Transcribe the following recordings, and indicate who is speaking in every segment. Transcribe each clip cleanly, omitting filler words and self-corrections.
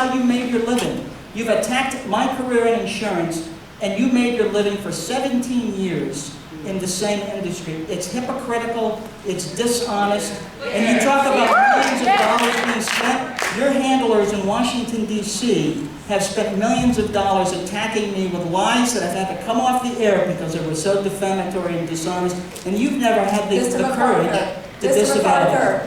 Speaker 1: how you made your living. You've attacked my career in insurance, and you made your living for 17 years in the same industry. It's hypocritical, it's dishonest, and you talk about millions of dollars being spent. Your handlers in Washington, D.C. have spent millions of dollars attacking me with lies that I've had to come off the air because they were so defamatory and dishonest, and you've never had the courage to disavow them.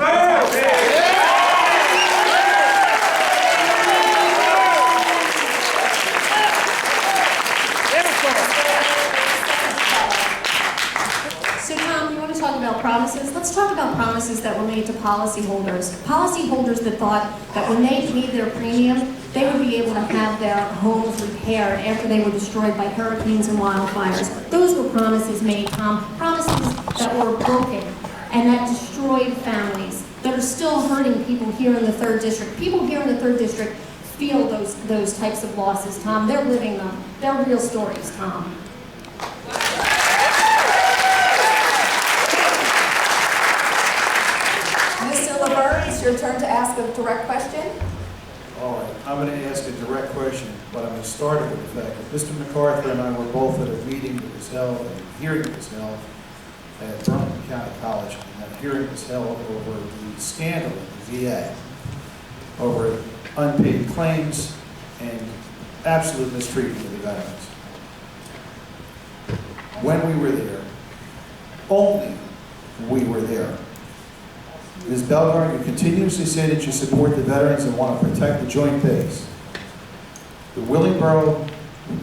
Speaker 2: Promises. Let's talk about promises that were made to policyholders. Policyholders that thought that when they paid their premium, they would be able to have their homes repaired after they were destroyed by hurricanes and wildfires. Those were promises made, Tom. Promises that were broken and that destroyed families, that are still hurting people here in the 3rd District. People here in the 3rd District feel those types of losses, Tom. They're living them. They're real stories, Tom.
Speaker 3: It's your turn to ask a direct question.
Speaker 4: All right, I'm going to ask a direct question, but I'm going to start it with the fact that Mr. MacArthur and I were both at a meeting that was held, a hearing that was held at Birmingham County College, and that hearing was held over the scandal in the VA, over unpaid claims and absolute mistreatment of the veterans. When we were there, only we were there. Ms. Belgarn, you continuously say that you support the veterans and want to protect the joint base. The Willingboro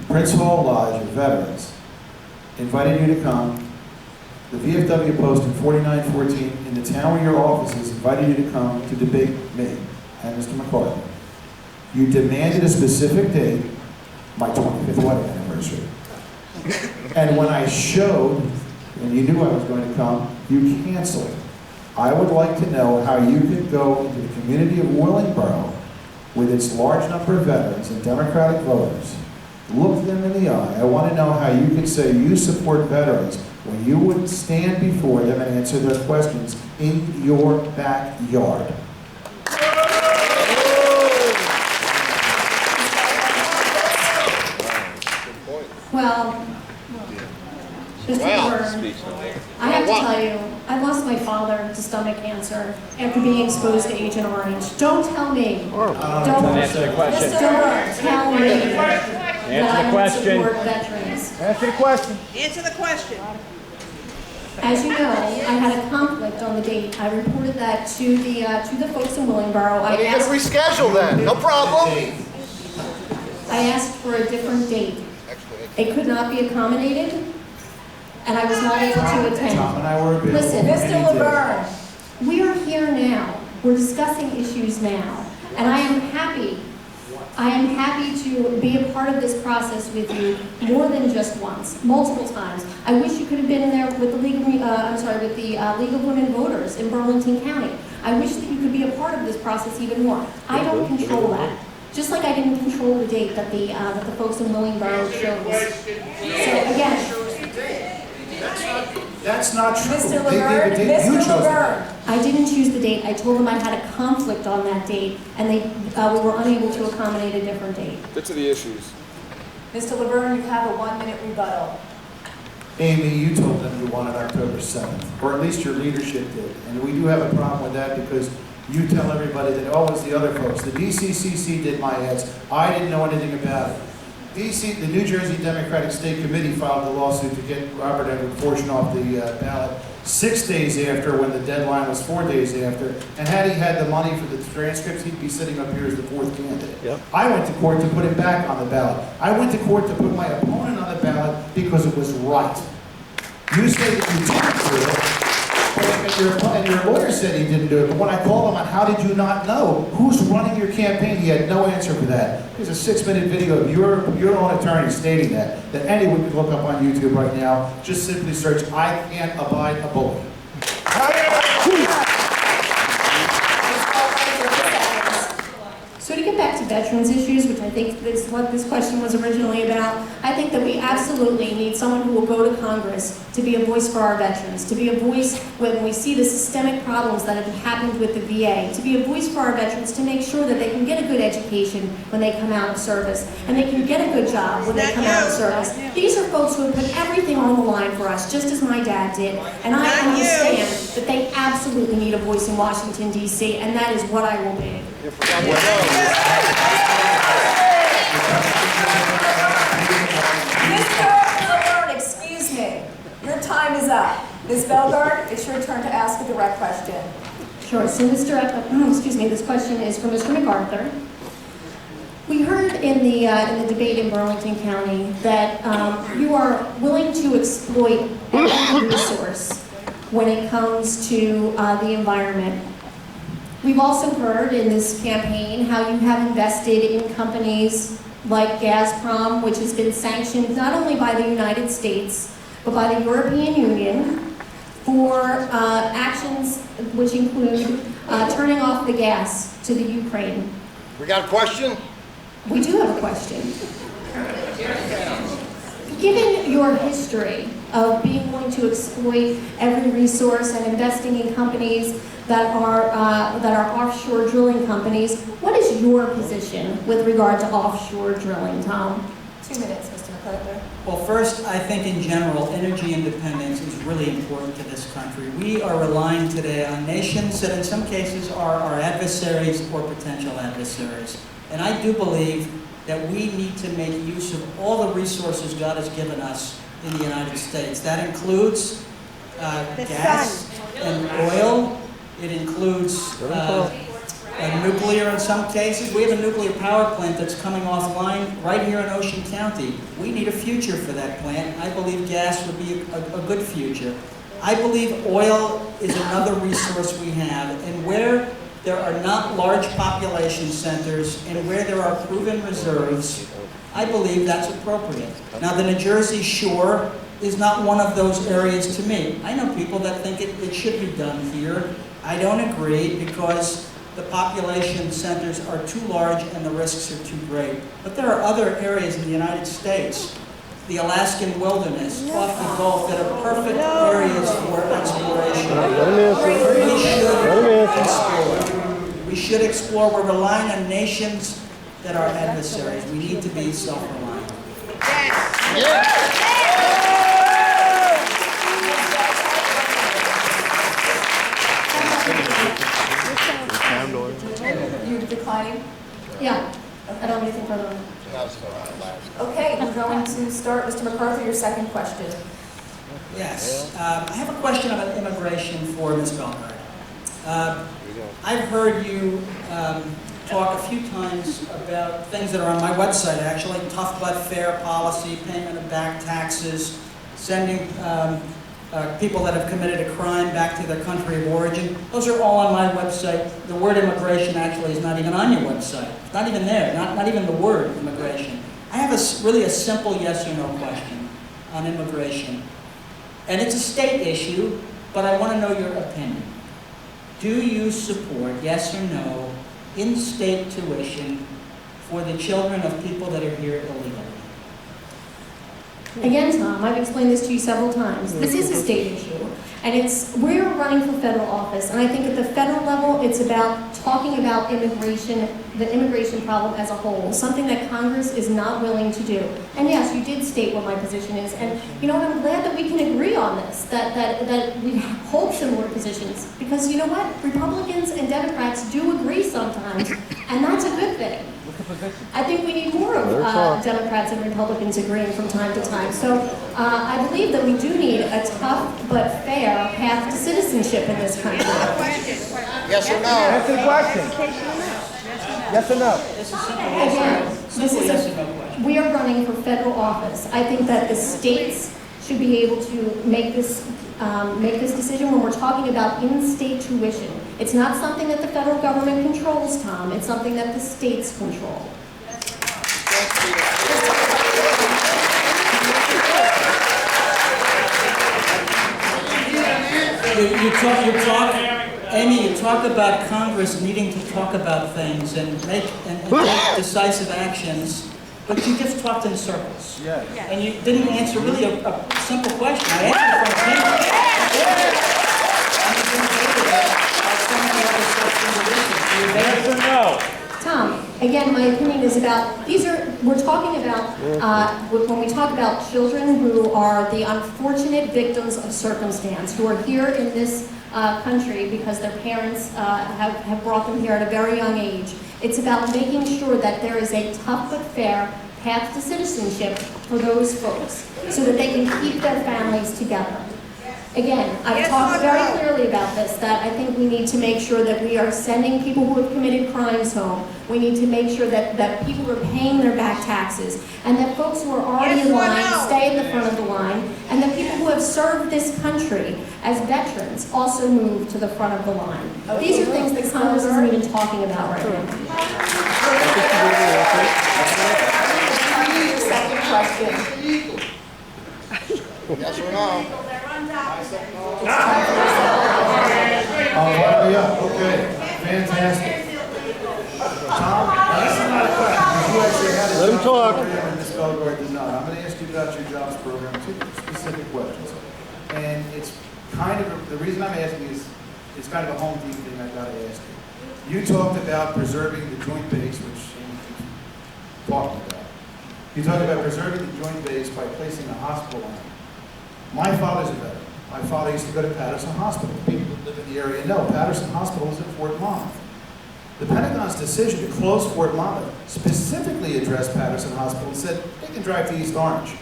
Speaker 4: Prince Hall Lodge of Veterans invited you to come. The VFW Post in 4914 in the town where your office is invited you to come to debate me and Mr. MacArthur. You demanded a specific date, my 25th wedding anniversary. And when I showed, and you knew I was going to come, you canceled. I would like to know how you could go into the community of Willingboro with its large number of veterans and Democratic voters, look them in the eye. I want to know how you could say you support veterans when you would stand before them and answer their questions in your backyard.
Speaker 2: Well, Mr. Byrne, I have to tell you, I lost my father to stomach cancer after being exposed to Agent Orange. Don't tell me. Don't tell me that I don't support veterans.
Speaker 5: Answer the question.
Speaker 3: Answer the question.
Speaker 2: As you know, I had a conflict on the date. I reported that to the folks in Willingboro.
Speaker 5: You're going to reschedule then. No problem.
Speaker 2: I asked for a different date. It could not be accommodated, and I was not able to attend.
Speaker 4: Tom and I were available.
Speaker 2: Listen,
Speaker 3: Mr. Laverne.
Speaker 2: we are here now. We're discussing issues now, and I am happy to be a part of this process with you more than just once, multiple times. I wish you could have been in there with the League of, League of Women Voters in Burlington County. I wish that you could be a part of this process even more. I don't control that. Just like I didn't control the date that the folks in Willingboro chose. So again,
Speaker 4: that's not true.
Speaker 3: Mr. Laverne,
Speaker 2: I didn't choose the date. I told them I had a conflict on that date, and we were unable to accommodate a different date.
Speaker 5: Get to the issues.
Speaker 3: Mr. Laverne, you have a 1-minute rebuttal.
Speaker 4: Amy, you told them you wanted October 7th, or at least your leadership did. And we do have a problem with that because you tell everybody that, oh, it's the other folks. The DCCC did my ads. I didn't know anything about it. The New Jersey Democratic State Committee filed the lawsuit to get Robert Edward Fortune off the ballot 6 days after, when the deadline was 4 days after. And had he had the money for the transcripts, he'd be sitting up here as the 4th candidate. Yep. I went to court to put him back on the ballot. I went to court to put my opponent on the ballot because it was right. You say that you didn't do it, and your lawyer said he didn't do it, but when I called him on how did you not know who's running your campaign, he had no answer for that. There's a 6-minute video of your own attorney stating that anyone can look up on YouTube right now. Just simply search, I can't abide a bully.
Speaker 2: So to get back to to veterans issues, which I think is what this question was originally about, I think that we absolutely need someone who will go to Congress to be a voice for our veterans, to be a voice when we see the systemic problems that have happened with the VA, to be a voice for our veterans to make sure that they can get a good education when they come out of service, and they can get a good job when they come out of service. These are folks who have put everything on the line for us, just as my dad did, and I understand that they absolutely need a voice in Washington, D.C., and that is what I will be.
Speaker 3: Mr. Laverne, excuse me. Your time is up. Ms. Belgard, it's your turn to ask a direct question.
Speaker 2: Sure. So, excuse me. This question is for Mr. MacArthur. We heard in the debate in Burlington County that you are willing to exploit every resource when it comes to the environment. We've also heard in this campaign how you have invested in companies like Gazprom, which has been sanctioned not only by the United States, but by the European Union for actions which include turning off the gas to the Ukraine.
Speaker 5: We got a question?
Speaker 2: We do have a question. Given your history of being willing to exploit every resource and investing in companies that are offshore drilling companies, what is your position with regard to offshore drilling, Tom?
Speaker 3: 2 minutes, Mr. MacArthur.
Speaker 1: Well, first, I think in general, energy independence is really important to this country. We are relying today on nations that in some cases are our adversaries or potential adversaries. And I do believe that we need to make use of all the resources God has given us in the United States. That includes gas and oil. It includes nuclear in some cases. We have a nuclear power plant that's coming offline right here in Ocean County. We need a future for that plant. I believe gas would be a good future. I believe oil is another resource we have, and where there are not large population centers and where there are proven reserves, I believe that's appropriate. Now, the New Jersey shore is not one of those areas to me. I know people that think it should be done here. I don't agree because the population centers are too large and the risks are too great. But there are other areas in the United States, the Alaskan wilderness, off the Gulf, that are perfect areas for exploration. We should explore. We're relying on nations that are adversaries. We need to be self-reliant.
Speaker 3: You declining?
Speaker 2: Yeah, I don't have anything further.
Speaker 3: Okay, we're going to start, Mr. MacArthur, your second question.
Speaker 1: Yes. I have a question about immigration for Ms. Belgard. I've heard you talk a few times about things that are on my website, actually, tough but fair policy, payment of back taxes, sending people that have committed a crime back to their country of origin. Those are all on my website. The word immigration actually is not even on your website. It's not even there, not even the word immigration. I have really a simple yes or no question on immigration. And it's a state issue, but I want to know your opinion. Do you support, yes or no, in-state tuition for the children of people that are here illegally?
Speaker 2: Again, Tom, I've explained this to you several times. This is a state issue, and we're running for federal office, and I think at the federal level, it's about talking about immigration, the immigration problem as a whole, something that Congress is not willing to do. And yes, you did state what my position is, and you know what, I'm glad that we can agree on this, that we hold similar positions, because you know what, Republicans and Democrats do agree sometimes, and that's a good thing. I think we need more of Democrats and Republicans agreeing from time to time. So I believe that we do need a tough but fair path to citizenship in this country.
Speaker 5: Yes or no?
Speaker 6: Answer the question. Yes or no?
Speaker 2: Again, we are running for federal office. I think that the states should be able to make this decision when we're talking about in-state tuition. It's not something that the federal government controls, Tom. It's something that the states control. You talk
Speaker 1: Amy, you talk about Congress needing to talk about things and take decisive actions, but you just talked in circles.
Speaker 4: Yeah.
Speaker 1: And you didn't answer really a simple question. I asked you for an opinion.
Speaker 6: Yes or no?
Speaker 2: Tom, again, my opinion is about, we're talking about, when we talk about children who are the unfortunate victims of circumstance, who are here in this country because their parents have brought them here at a very young age. It's about making sure that there is a tough but fair path to citizenship for those folks so that they can keep their families together. Again, I've talked very clearly about this, that I think we need to make sure that we are sending people who have committed crimes home. We need to make sure that people are paying their back taxes, and that folks who are already in line stay in the front of the line, and that people who have served this country as veterans also move to the front of the line. These are things that Congress isn't even talking about right now.
Speaker 3: Your second question.
Speaker 5: Yes or no?
Speaker 4: Okay, fantastic. Tom, this is not a question. You actually had a
Speaker 6: Let him
Speaker 4: jobs
Speaker 6: talk.
Speaker 4: program and Ms. Belgard did not. I'm going to ask you about your jobs program, two specific questions. And it's kind of, the reason I'm asking is, it's kind of a home team thing I've got to ask you. You talked about preserving the joint base, which Amy's talking about. You talked about preserving the joint base by placing a hospital on it. My father's a veteran. My father used to go to Patterson Hospital. People that live in the area know Patterson Hospital is in Fort Monmouth. The Pentagon's decision to close Fort Monmouth specifically addressed Patterson Hospital and said they can drive to East Orange.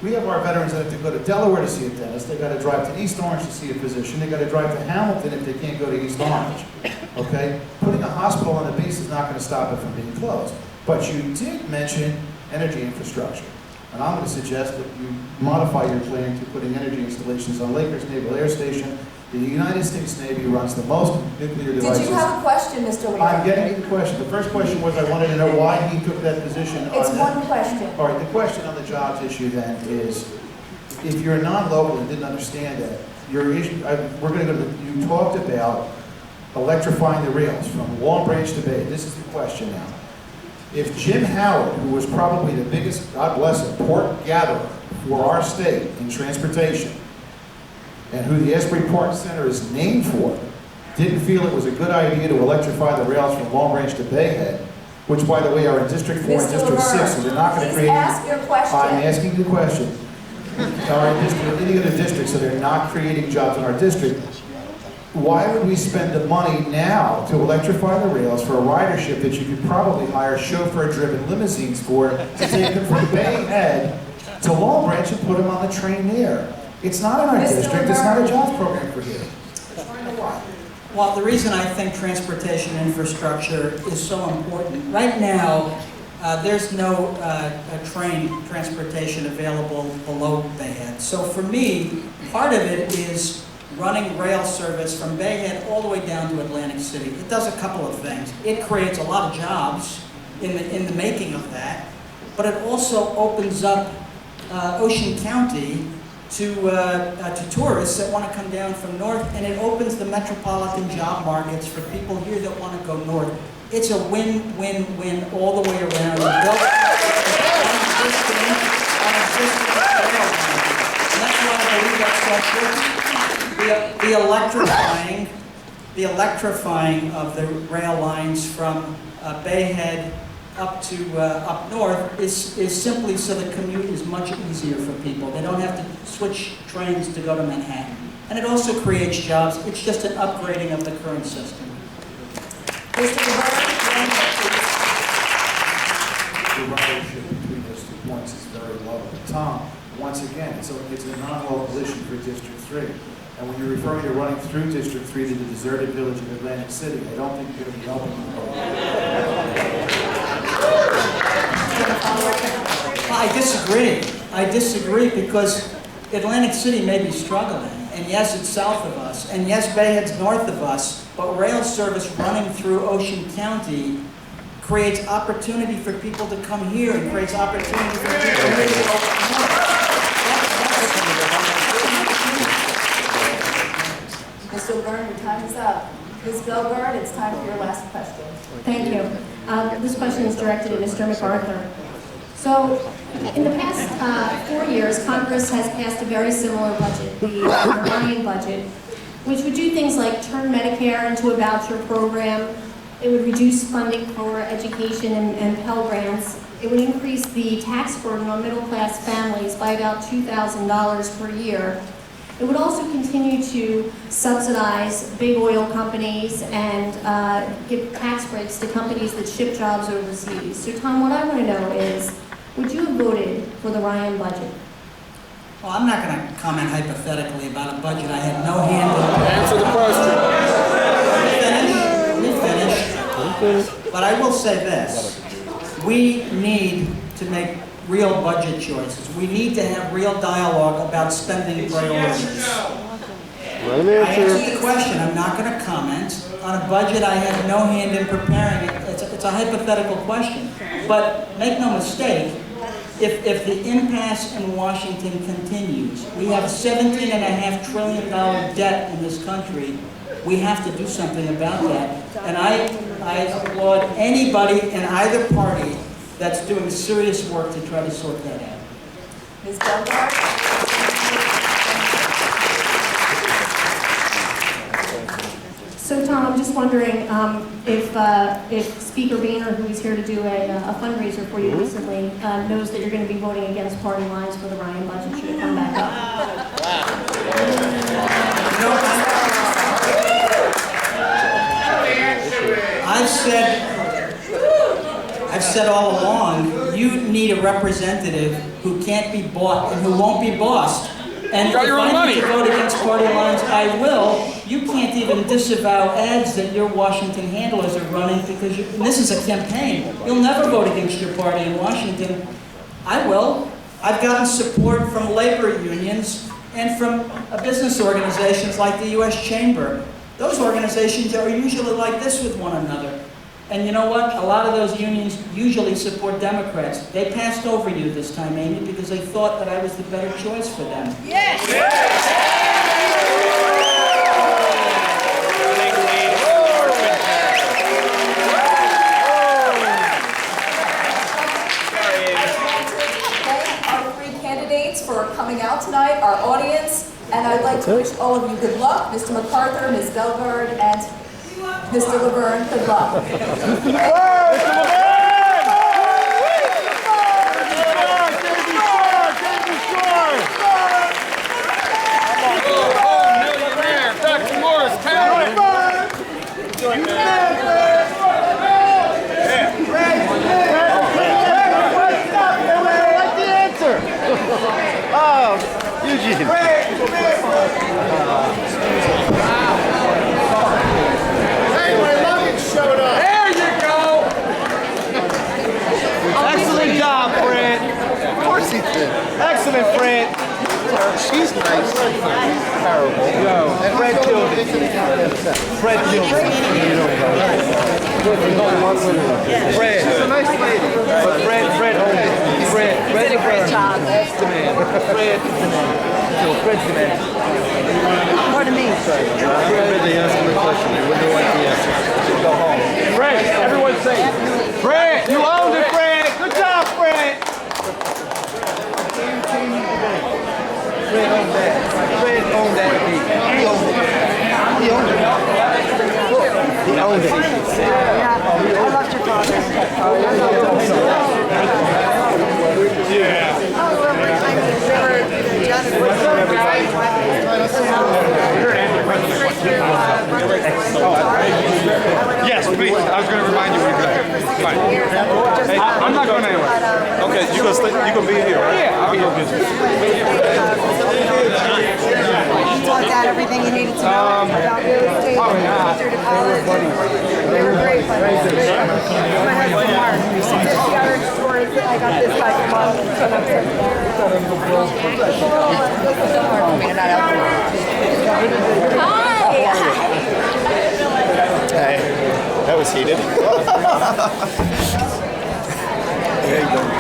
Speaker 4: We have our veterans that have to go to Delaware to see a dentist. They've got to drive to East Orange to see a physician. They've got to drive to Hamilton if they can't go to East Orange. Okay? Putting a hospital on the base is not going to stop it from being closed. But you did mention energy infrastructure. And I'm going to suggest that you modify your plan to putting energy installations on Lakers Naval Air Station. The United States Navy runs the most nuclear devices.
Speaker 3: Did you have a question, Mr. Leader?
Speaker 4: I'm getting to the question. The first question was I wanted to know why he took that position on
Speaker 3: It's
Speaker 4: that.
Speaker 3: one question.
Speaker 4: All right, the question on the jobs issue then is, if you're non-local and didn't understand that, your issue, we're going to go to you talked about electrifying the rails from Long Branch to Bay. This is the question now. If Jim Howard, who was probably the biggest, God bless him, pork gatherer for our state in transportation, and who the Asbury Park Center is named for, didn't feel it was a good idea to electrify the rails from Long Branch to Bayhead, which, by the way, are in District 4 and
Speaker 3: Mr.
Speaker 4: District 6, so they're not going to
Speaker 3: Please
Speaker 4: create...
Speaker 3: ask your question.
Speaker 4: I'm asking you the question. Are in any other district, so they're not creating jobs in our district. Why would we spend the money now to electrify the rails for a ridership that you could probably hire chauffeur-driven limousines for to take them from Bayhead to Long Branch and put them on the train there? It's not in our
Speaker 3: Mr.
Speaker 4: district. It's not a
Speaker 3: Laverne.
Speaker 4: jobs program for here. Why?
Speaker 1: Well, the reason I think transportation infrastructure is so important, right now, there's no train transportation available below Bayhead. So for me, part of it is running rail service from Bayhead all the way down to Atlantic City. It does a couple of things. It creates a lot of jobs in the making of that, but it also opens up Ocean County to tourists that want to come down from north, and it opens the metropolitan job markets for people here that want to go north. It's a win-win-win all the way around. And that's why I believe that's so important. The electrifying of the rail lines from Bayhead up north is simply so the commute is much easier for people. They don't have to switch trains to go to Manhattan. And it also creates jobs. It's just an upgrading of the current system.
Speaker 3: Mr. Laverne,
Speaker 4: The ridership between those 2 points is very low. Tom, once again, it's a non-local issue for District 3. And when you're referring to running through District 3 to the deserted village of Atlantic City, I don't think you're going to be helping people.
Speaker 1: I disagree because Atlantic City may be struggling, and yes, it's south of us, and yes, Bayhead's north of us, but rail service running through Ocean County creates opportunity for people to come here and creates opportunity for people here to go north.
Speaker 3: Mr. Laverne, your time is up. Ms. Belgard, it's time for your last question.
Speaker 2: Thank you. This question is directed at Mr. MacArthur. So, in the past 4 years, Congress has passed a very similar budget, the Ryan budget, which would do things like turn Medicare into a voucher program. It would reduce funding for education and Pell Grants. It would increase the tax burden on middle-class families by about $2,000 per year. It would also continue to subsidize big oil companies and give tax breaks to companies that ship jobs overseas. So Tom, what I want to know is, would you have voted for the Ryan budget?
Speaker 1: Well, I'm not going to comment hypothetically about a budget I had no hand in.
Speaker 5: Answer the question.
Speaker 1: Let me finish. But I will say this. We need to make real budget choices. We need to have real dialogue about spending priorities.
Speaker 5: Let him
Speaker 1: I
Speaker 5: answer.
Speaker 1: answered the question. I'm not going to comment on a budget I had no hand in preparing. It's a hypothetical question. But make no mistake, if the impasse in Washington continues, we have a $17.5 trillion debt in this country. We have to do something about that. And I applaud anybody in either party that's doing serious work to try to sort that out.
Speaker 3: Ms. Belgard?
Speaker 2: So Tom, I'm just wondering if Speaker Boehner, who is here to do a fundraiser for you recently, knows that you're going to be voting against party lines for the Ryan budget should it come back up.
Speaker 1: You know, I've said all along, you need a representative who can't be bought and who won't be bossed. And if I need to vote against party lines, I will. You can't even disavow ads that your Washington handlers are running because and this is a campaign. You'll never vote against your party in Washington. I will. I've gotten support from labor unions and from business organizations like the U.S. Chamber. Those organizations are usually like this with one another. And you know what? A lot of those unions usually support Democrats. They passed over you this time, Amy, because they thought that I was the better choice for them.
Speaker 3: Yes! Thank our three candidates for coming out tonight, our audience, and I'd like to wish all of you good luck. Mr. MacArthur, Ms. Belgard, and Mr. Laverne, good luck.
Speaker 6: Eugene.
Speaker 5: There you go!
Speaker 6: Excellent job, Fred.
Speaker 5: Of course he did.
Speaker 6: Excellent, Fred.
Speaker 5: She's nice. Terrible.
Speaker 6: Yo, Fred killed it. Fred killed it. Fred.
Speaker 5: She's a nice lady.
Speaker 6: But Fred owned it. Fred did a great job. That's the man. Fred is the man. So Fred's the man. Pardon me. Sorry. They asked him a question. They wouldn't know what the answer. Go home. Fred, everyone say, Fred, you owned it, Fred. Good job, Fred. Fred owned that. Fred owned that beat. He owned it. He owned it. He owned it.
Speaker 7: I loved your father.
Speaker 6: Yeah. Yes, please. I was going to remind you when you got here. Fine. Hey, I'm not going anywhere.
Speaker 5: Okay, you gonna be here, right?
Speaker 6: Yeah, I'll be here.
Speaker 7: You taught Dad everything you needed to know about real estate.
Speaker 6: Probably not.
Speaker 7: Through to college. They were great buddies. My husband Mark. He said the other stories that I got this guy from mom.
Speaker 5: Hey, that was heated.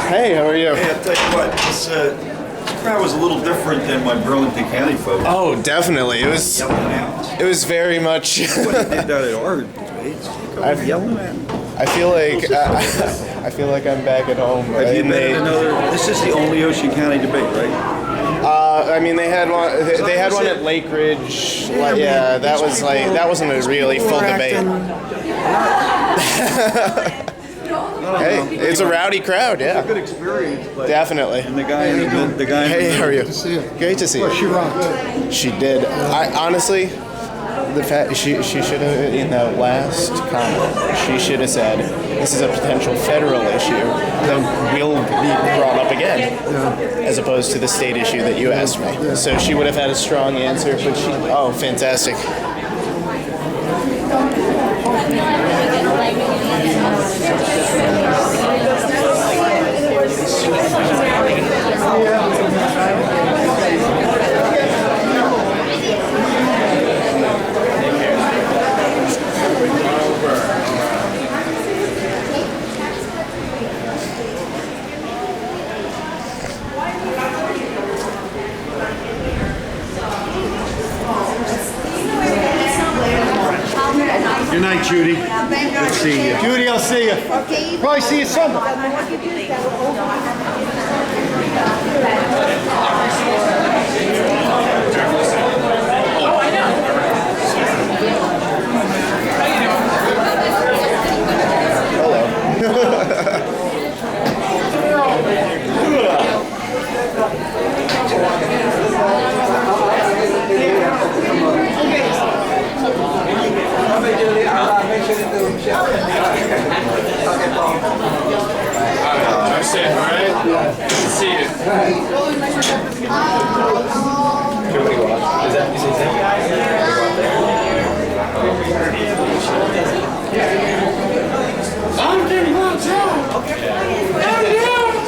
Speaker 5: Hey, how are you?
Speaker 8: Hey, I'll tell you what, this crowd was a little different than my Burlington County folks.
Speaker 5: Oh, definitely. It was very much.
Speaker 8: What they did down at our debates,
Speaker 5: I've-
Speaker 8: yelling at them.
Speaker 5: I feel like I feel like I'm back at home.
Speaker 8: Have you
Speaker 5: And
Speaker 8: been at another? This is the only Ocean County debate, right?
Speaker 5: I mean, they had one. They had one at Lake Ridge. Yeah, that was like that wasn't a really full debate. Hey, it's a rowdy crowd.
Speaker 8: It's a
Speaker 5: Yeah,
Speaker 8: good experience, but
Speaker 5: definitely.
Speaker 8: and the guy in the guy. in the
Speaker 5: Hey, how are you?
Speaker 4: to see you.
Speaker 5: Great to see you.
Speaker 4: She rocked.
Speaker 5: She did. I honestly, the fact she should have in that last comment. She should have said, "This is a potential federal issue that will be brought up again," as opposed to the state issue that you asked me. So she would have had a strong answer. But she, oh, fantastic.
Speaker 8: Good night, Judy. Good seeing you.
Speaker 4: Judy, I'll see you. Probably see you Sunday.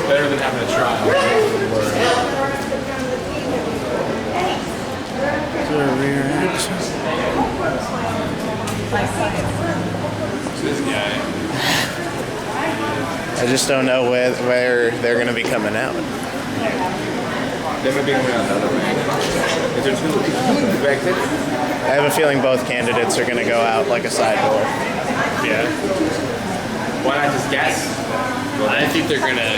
Speaker 9: Better than having a trial. This guy.
Speaker 5: I just don't know where they're going to be coming out.
Speaker 9: They might be coming out the other way. Is there two back there?
Speaker 5: I have a feeling both candidates are going to go out like a side door.
Speaker 9: Yeah. Why not just guess? I think they're gonna.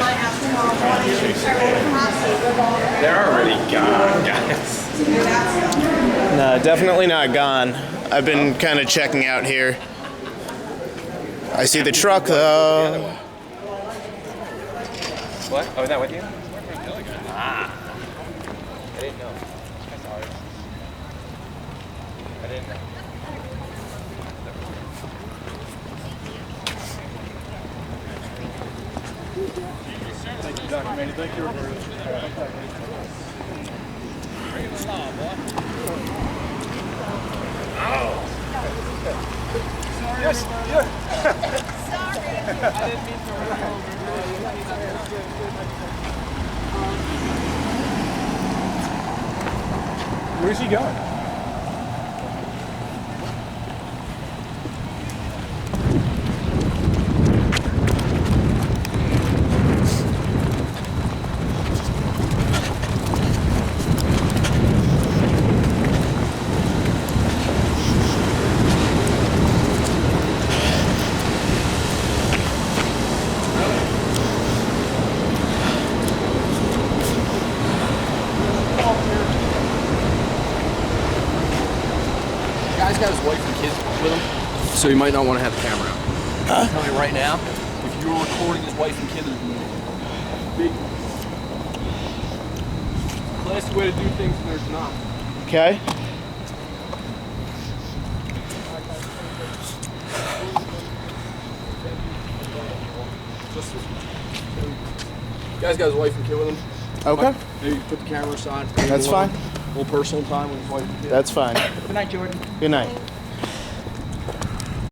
Speaker 9: They're already gone, guys.
Speaker 5: No, definitely not gone. I've been kind of checking out here. I see the truck though.
Speaker 9: What? Oh, is that with you? Ah. I didn't know. Sorry. I didn't know.
Speaker 4: Thank you, Dr. Manny. Thank you, Where's he going?
Speaker 6: Guy's got his wife and kids with him, so he might not want to have the camera out. I'm telling you right now, if you were recording his wife and kids, it would be big. Classy way to do things, and there's not.
Speaker 5: Okay.
Speaker 6: Guy's got his wife and kid with him.
Speaker 5: Okay.
Speaker 6: Maybe put the camera aside.
Speaker 5: That's fine.
Speaker 6: A little personal time with his wife and kid.
Speaker 5: That's fine.
Speaker 1: Good night, Jordan.
Speaker 5: Good night.